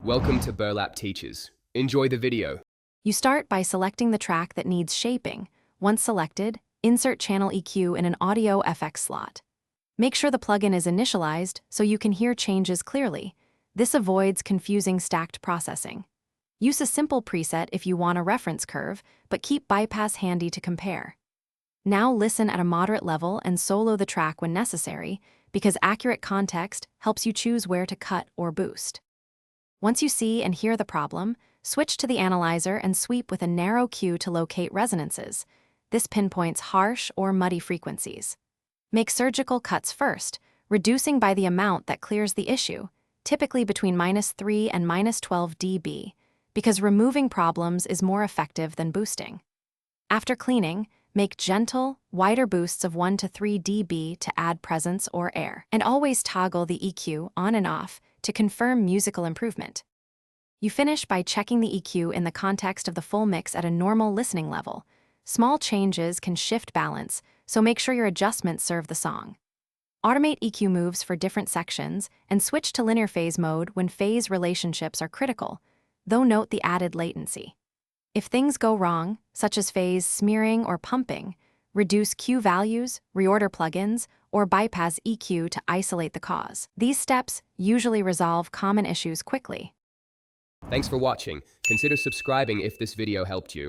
Welcome to Burlap Teachers. Enjoy the video. You start by selecting the track that needs shaping. Once selected, insert channel EQ in an audio FX slot. Make sure the plugin is initialized so you can hear changes clearly. This avoids confusing stacked processing. Use a simple preset if you want a reference curve, but keep bypass handy to compare. Now listen at a moderate level and solo the track when necessary, because accurate context helps you choose where to cut or boost. Once you see and hear the problem, switch to the analyzer and sweep with a narrow cue to locate resonances. This pinpoints harsh or muddy frequencies. Make surgical cuts first, reducing by the amount that clears the issue, typically between -3 and -12 dB, because removing problems is more effective than boosting. After cleaning, make gentle, wider boosts of 1 to 3 dB to add presence or air, and always toggle the EQ on and off to confirm musical improvement. You finish by checking the EQ in the context of the full mix at a normal listening level. Small changes can shift balance, so make sure your adjustments serve the song. Automate EQ moves for different sections and switch to linear phase mode when phase relationships are critical, though note the added latency. If things go wrong, such as phase smearing or pumping, reduce Q values, reorder plugins, or bypass EQ to isolate the cause. These steps usually resolve common issues quickly. Thanks for watching. Consider subscribing if this video helped you.